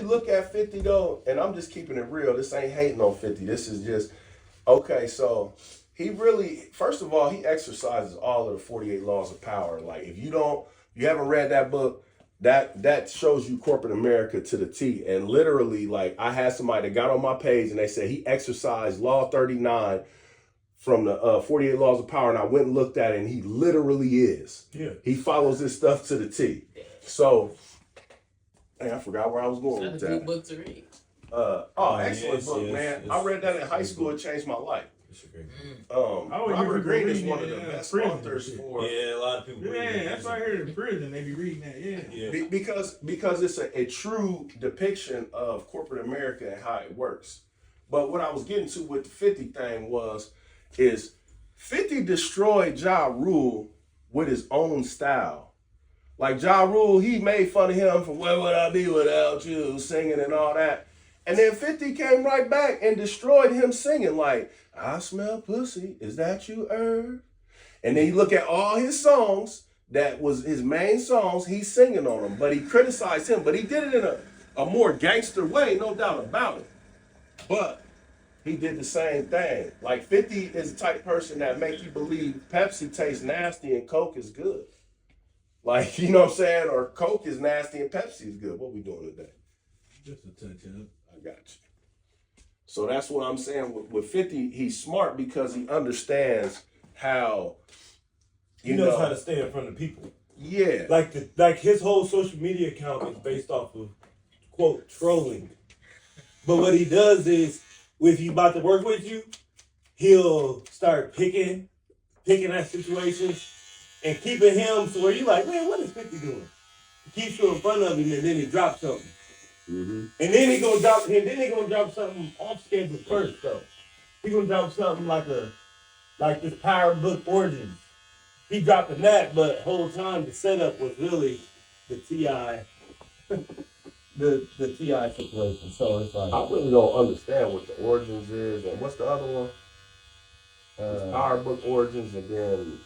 really look at 50 though, and I'm just keeping it real, this ain't hating on 50. This is just okay, so he really, first of all, he exercises all of the 48 laws of power. Like if you haven't read that book, that shows you corporate America to the T. And literally, like I had somebody that got on my page and they said he exercised Law 39 from the 48 laws of power, and I went and looked at it, and he literally is. Yeah. He follows this stuff to the T. So, I forgot where I was going with that. That's a good book to read. Excellent book, man. I read that in high school. It changed my life. Robert Greene is one of the best authors for. Yeah, a lot of people. Yeah, that's why I heard in prison they be reading that. Yeah. Because it's a true depiction of corporate America and how it works. But what I was getting to with the 50 thing is 50 destroyed Ja Rule with his own style. Like Ja Rule, he made fun of him for where would I be without you, singing and all that. And then 50 came right back and destroyed him singing like, I smell pussy, is that you, Irv? And then you look at all his songs, that was his main songs, he's singing on them. But he criticized him, but he did it in a more gangster way, no doubt about it. But he did the same thing. Like 50 is the type of person that make you believe Pepsi tastes nasty and Coke is good. Like, you know what I'm saying? Or Coke is nasty and Pepsi is good. What we doing today? Just a touch up. I got you. So that's what I'm saying. With 50, he's smart because he understands how he knows how to stay in front of people. Yeah. Like his whole social media account is based off of quote trolling. But what he does is if he's about to work with you, he'll start picking at situations and keeping him to where you're like, man, what is 50 doing? He keeps you in front of him and then he drops something. Mm-hmm. And then he gonna drop something off schedule first though. He gonna drop something like this Power Book Origins. He dropping that, but the whole time the setup was really the T.I. the T.I. situation. So it's like I really don't understand what the Origins is and what's the other one? Power Book Origins, and then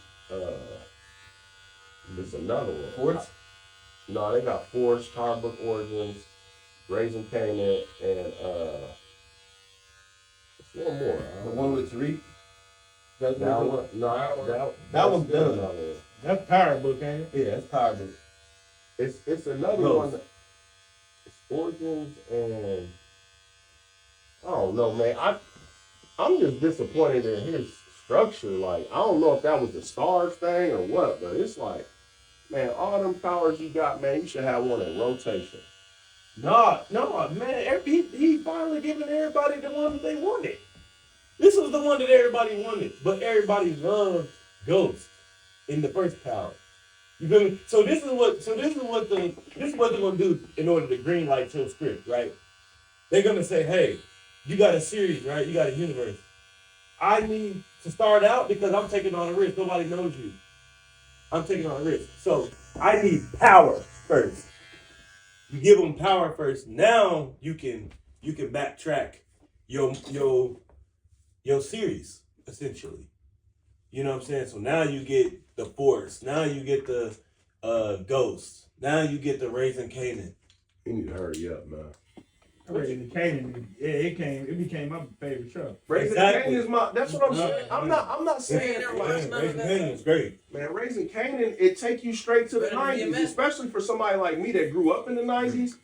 there's another one. Force? No, they got Force, Power Book Origins, Raising Canaan, and one more. The one with Tariq? That one's done. That's Power Book, ain't it? Yeah, that's Power Book. It's another one. It's Origins, and I don't know, man. I'm just disappointed in his structure. Like, I don't know if that was the stars thing or what, but it's like, man, all them powers you got, man, you should have one in rotation. No, man. He finally giving everybody the one that they wanted. This was the one that everybody wanted, but everybody loved Ghost in the first power. You feel me? So this is what they're gonna do in order to greenlight your script, right? They're gonna say, hey, you got a series, right? You got a universe. I need to start out because I'm taking on a risk. Nobody knows you. I'm taking on a risk. So I need power first. You give them power first. Now you can backtrack your series, essentially. You know what I'm saying? So now you get the Force. Now you get the Ghost. Now you get the Raising Canaan. You need to hurry up, man. Raising Canaan, it became my favorite show. Raising Canaan is that's what I'm saying. I'm not saying Raising Canaan is great. Man, Raising Canaan, it take you straight to the 90s, especially for somebody like me that grew up in the 90s.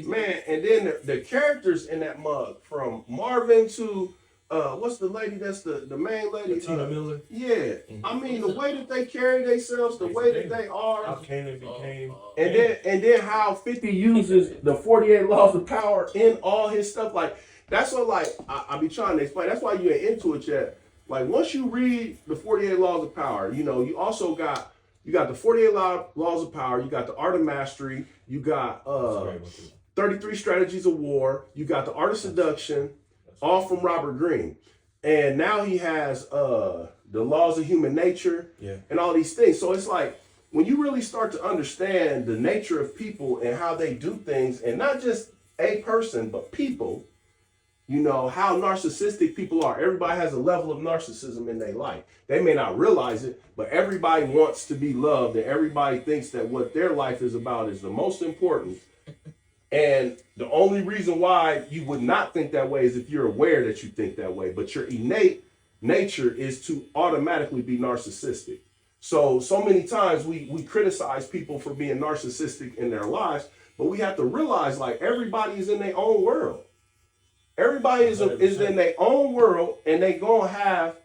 Man, and then the characters in that mug, from Marvin to what's the lady that's the main lady? Tina Miller. Yeah. Mm-hmm. I mean, the way that they carry themselves, the way that they are. How Canaan became. And then how 50 uses the 48 laws of power in all his stuff. Like, that's what, like, I be trying to explain. That's why you ain't into it yet. Like, once you read the 48 laws of power, you know, you also got the 48 laws of power, you got the art of mastery, you got 33 strategies of war, you got the art of seduction, all from Robert Greene. And now he has the laws of human nature and all these things. So it's like, when you really start to understand the nature of people and how they do things, and not just a person, but people, you know, how narcissistic people are. Everybody has a level of narcissism in their life. They may not realize it, but everybody wants to be loved, and everybody thinks that what their life is about is the most important. And the only reason why you would not think that way is if you're aware that you think that way. But your innate nature is to automatically be narcissistic. So many times we criticize people for being narcissistic in their lives, but we have to realize like everybody is in their own world. Everybody is in their own world, and they gonna have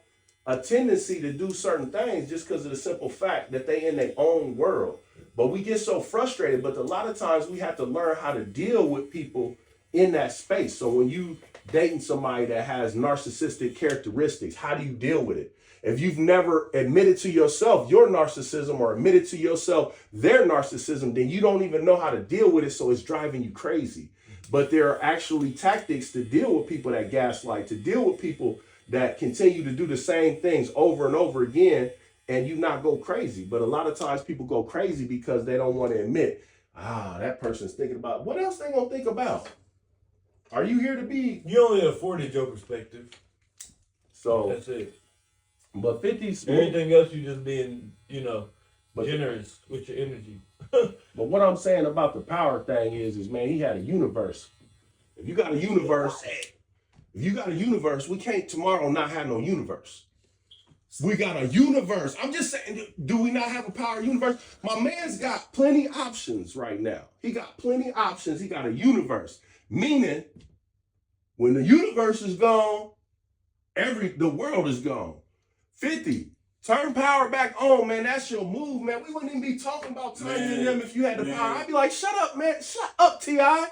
a tendency to do certain things just because of the simple fact that they in their own world. But we get so frustrated, but a lot of times we have to learn how to deal with people in that space. So when you dating somebody that has narcissistic characteristics, how do you deal with it? If you've never admitted to yourself your narcissism or admitted to yourself their narcissism, then you don't even know how to deal with it, so it's driving you crazy. But there are actually tactics to deal with people that gaslight, to deal with people that continue to do the same things over and over again, and you not go crazy. But a lot of times people go crazy because they don't want to admit, that person's thinking about, what else they gonna think about? Are you here to be? You only afforded your perspective. So that's it. But 50's everything else you just being, but generous with your energy. But what I'm saying about the power thing is man, he had a universe. If you got a universe, we can't tomorrow not have no universe. We got a universe. I'm just saying, do we not have a power universe? My man's got plenty options right now. He got plenty options. He got a universe. Meaning, when the universe is gone, the world is gone. 50, turn power back on, man. That's your move, man. We wouldn't even be talking about Tiny them if you had the power. I'd be like, shut up, man. Shut up, T.I.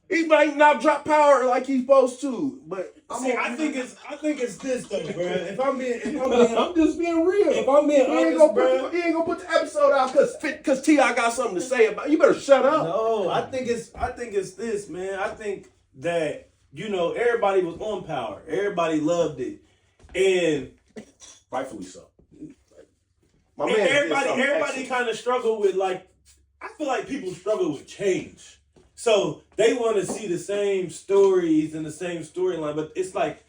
He might not drop power like he's supposed to, but I think it's this though, bro. If I'm I'm just being real. If I'm being honest, bro, he ain't gonna put the episode out because T.I. got something to say about it. You better shut up. No, I think it's this, man. I think that everybody was on power. Everybody loved it, and rightfully so. Everybody kind of struggle with I feel like people struggle with change. So they want to see the same stories and the same storyline, but it's like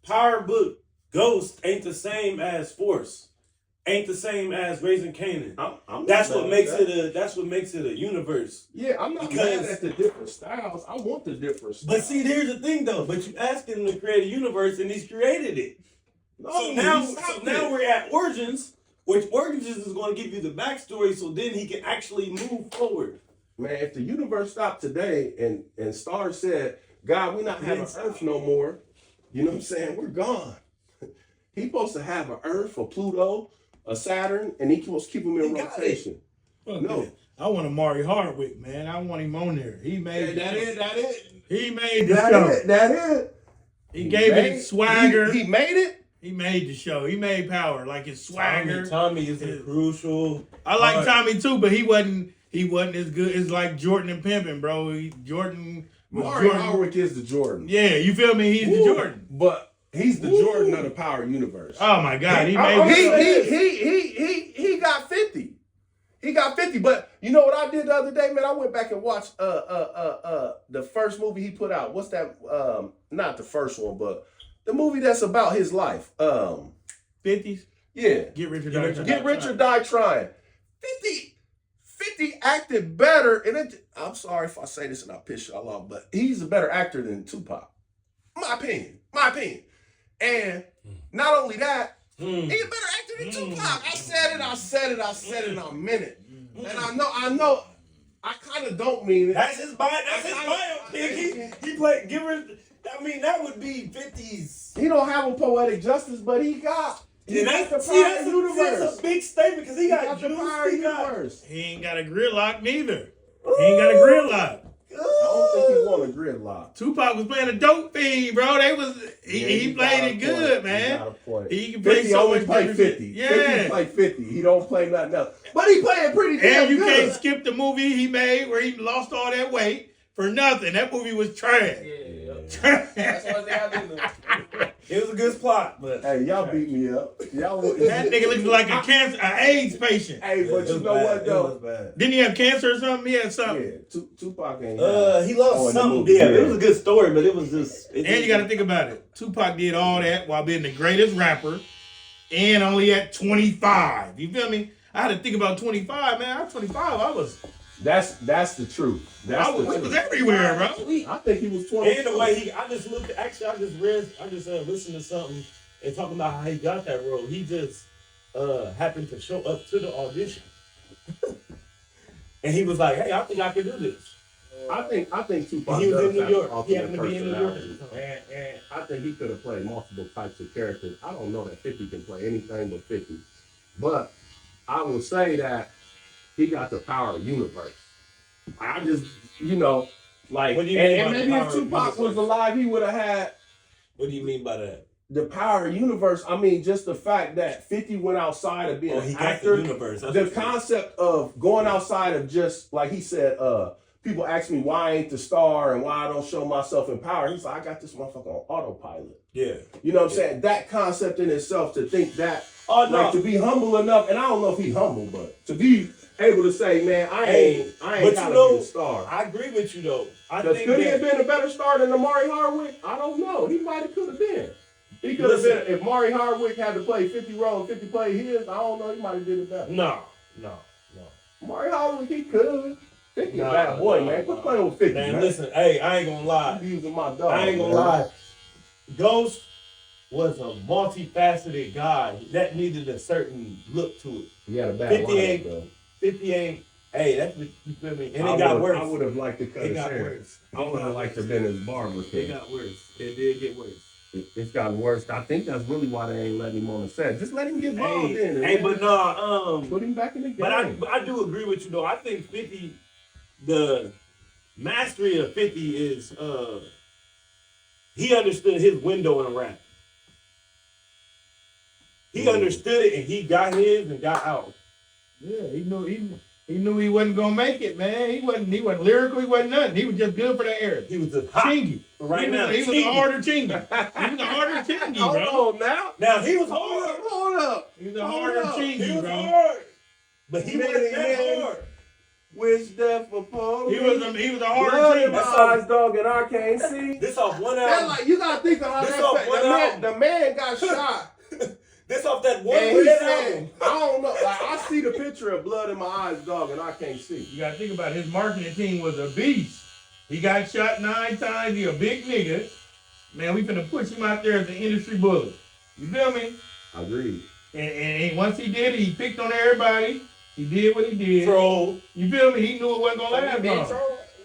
Power Book Ghost ain't the same as Force, ain't the same as Raising Kanan. That's what makes it a universe. Yeah, I'm not mad at the different styles. I want the different styles. But see, here's the thing though. But you asked him to create a universe, and he's created it. So now we're at Origins, which Origins is going to give you the backstory, so then he can actually move forward. Man, if the universe stopped today and Star said, God, we're not having Earth no more, you know what I'm saying? We're gone. He's supposed to have an Earth, a Pluto, a Saturn, and he's supposed to keep them in rotation. No. I want Amari Hardwick, man. I want him on there. He made that it. He made the show. That it. He gave it swagger. He made it. He made the show. He made power. Like his swagger. Tommy is a crucial. I like Tommy too, but he wasn't as good. It's like Jordan and Pimpin', bro. Amari Hardwick is the Jordan. Yeah, you feel me? He's the Jordan. But he's the Jordan of the power universe. Oh my God. He got 50. He got 50. But you know what I did the other day, man? I went back and watched the first movie he put out. What's that? Not the first one, but the movie that's about his life. 50s? Yeah. Get Rich or Die Trying. Get Rich or Die Trying. 50 acted better, and I'm sorry if I say this and I piss y'all off, but he's a better actor than Tupac. My opinion. And not only that, he's a better actor than Tupac. I said it, I meant it. And I know, I kind of don't mean it. That's his biopic. He played, that would be 50s. He don't have a poetic justice, but he got. That's a big statement because he got the power universe. He ain't got a gridlock neither. He ain't got a gridlock. I don't think he won a gridlock. Tupac was playing a dope fiend, bro. He played it good, man. He can play 50 always play 50. Yeah. 50 play 50. He don't play nothing else. But he playing pretty damn And you good. can't skip the movie he made where he lost all that weight for nothing. That movie was trash. That's what they had to do. It was a good plot, but hey, y'all beat me up. That nigga looks like an AIDS patient. Hey, but you know what though? Didn't he have cancer or something? He had something. Yeah, Tupac ain't. He lost something. Yeah, it was a good story, but it was just. And you got to think about it. Tupac did all that while being the greatest rapper, and only at 25. You feel me? I had to think about 25, man. I was 25. I was That's the truth. That's the It was truth. everywhere, bro. I think he was 20. And the way I just listened to something and talking about how he got that role. He just happened to show up to the audition. And he was like, hey, I think I can do this. I think Tupac. He was does in New have York. an He happened to ultimate be in New York. personality. And I think he could have played multiple types of characters. I don't know that 50 can play anything but 50. But I will say that he got the power of universe. I just, like, What do you mean and by maybe the if power of Tupac was universe? alive, he would have had What do you mean by that? the power of universe. I mean, just the fact that 50 went outside of being He an got actor. the universe. That's The what concept of going outside of just, like he said, people ask me why I ain't the star and why I don't show myself in power. He's like, I got this motherfucker on autopilot. Yeah. You know what I'm saying? That concept in itself, to think that, Oh no. like, to be humble enough, and I don't know if he's humble, but to be able to say, man, I ain't but gotta you know, be a star. I agree with you though. I Because think could he that, have been a better star than Amari Hardwick? I don't know. He might have could have been. He could have Listen. been, if Amari Hardwick had to play 50 roles, 50 played his, I don't know, he might have did it better. No. Amari Hardwick, he could. 50 No, a bad boy, no, man. no. Quit playing with 50, Man, man. listen, hey, I ain't gonna lie. You using my dog. I ain't gonna man. lie. Ghost was a multifaceted guy that needed a certain look to it. He had a bad 58. lineup, though. 58. Hey, that's what you feel me. And I it got would've- worse. I would have liked to cut It his got hair. worse. I would have liked to have been his barber. It got worse. It did get worse. It's gotten worse. I think that's really why they ain't letting him on the set. Just let him get bald in. Hey, but no, put him back in the game. but I do agree with you though. I think 50, the mastery of 50 is he understood his window in rap. He understood it and he got his and got out. Yeah, he knew he wasn't gonna make it, man. He wasn't lyrical, he wasn't nothing. He was just good for that era. He was just hot. Chingy. Right he now, was a Chingy. harder Chingy. He was a harder Chingy, bro. Hold on now. Now he was hard. Hold up. He was a harder Hold up. He Chingy, was bro. hard. But he wasn't that Man. hard. Wish death upon He was a harder Blood in my Chingy. eyes, dog, and I can't see. This off one That, album. like, you gotta think of how This that off fact. one album. The man got shot. This off that one And he red said, album. I don't know. Like, I see the picture of blood in my eyes, dog, and I can't see. You gotta think about it. His marketing team was a beast. He got shot 9 times. He a big nigga. Man, we finna push him out there as the industry bully. You feel me? Agreed. And once he did it, he picked on everybody. He did what he did. Troll. You feel me? He knew it wasn't gonna last long.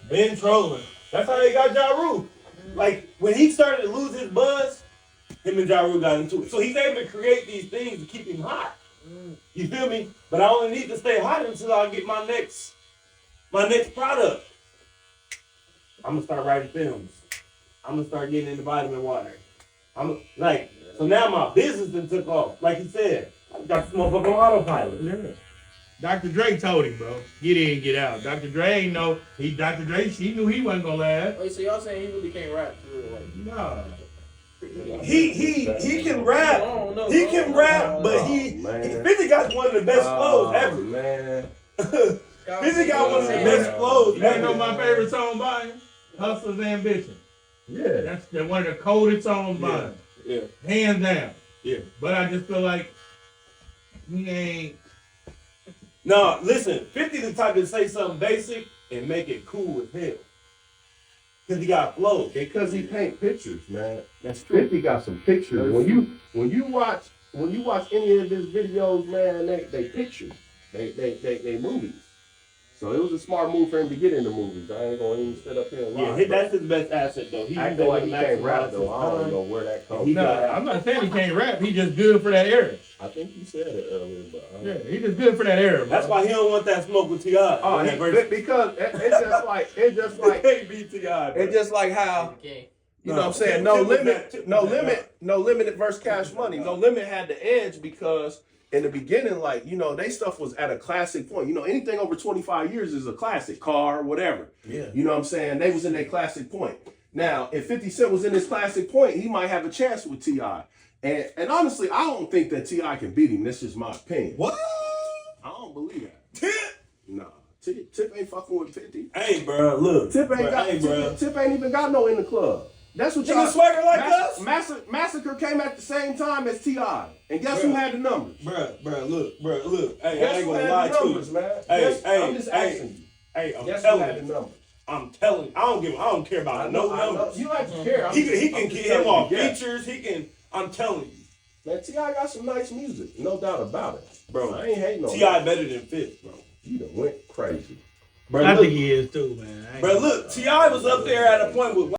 Ben trolling. That's how they got Ja Rule. Like, when he started to lose his buzz, him and Ja Rule got into it. So he's able to create these things to keep him hot. You feel me? But I only need to stay hot until I get my next product. I'm gonna start writing films. I'm gonna start getting into vitamin water. So now my business done took off. Like he said, I got this motherfucker on autopilot. Yeah. Dr. Dre told him, bro, get in, get out. Dr. Dre ain't know. Dr. Dre, he knew he wasn't gonna last. Wait, so y'all saying he really can't rap for real? Like, No. He can rap. No, no, He no, can no, rap, no, but no. he man. 50 got one of the best flows ever. Man. 50 got one of the best flows You know ever. my favorite song by him? Hustler's Ambition. Yeah. That's one of the coldest songs by him. Yeah. Hands down. Yeah. But I just feel like he ain't. No, listen, 50 the type to say something basic and make it cool as hell. Because he got flows. Because he paint pictures, man. That's 50 got some pictures. When you watch any of his videos, man, they pictures. They movies. So it was a smart move for him to get into movies. I ain't gonna even sit up here and lie. Yeah, that's his best asset though. He acting like he can't rap though. I don't know where that comes No, from. I'm not saying he can't rap. He just good for that era. I think you said it earlier, but I don't Yeah, he just good for that era, bro. That's why he don't want that smoke with T.I. Oh, because it's just like can't beat T.I. it's just like how Okay. you know what I'm saying. Tip No was limit, that- no limit, no limited versus Cash Money. No Limit had the edge because in the beginning, like, you know, they stuff was at a classic point. You know, anything over 25 years is a classic, car, whatever. Yeah. You know what I'm saying? They was in their classic point. Now, if 50 Cent was in his classic point, he might have a chance with T.I. And honestly, I don't think that T.I. can beat him. That's just my opinion. What? I don't believe that. Tip? Nah. Tip ain't fucking with 50. Hey, bro, look. Tip ain't Bruh, got hey, bro. Tip ain't even got no in the club. That's what y'all. Nigga swagger like us? Massacre came at the same time as T.I. And guess who Bruh. had the numbers? Bruh, look. Hey, I Guess ain't who gonna had lie the to numbers, you. man? Hey, Guess- hey, I'm just hey. asking you. Hey, I'm Yes, telling you had you. the number. I'm telling you. I don't care about no numbers. You don't have to care. He can I'm just get telling him off you, yeah. features. I'm telling you. Man, T.I. got some nice music, no doubt about it. Bro, I ain't hating on T.I. that. better than Fifth, bro. You done went crazy. Bro, I look, think he is too, man. T.I. was up there at a point with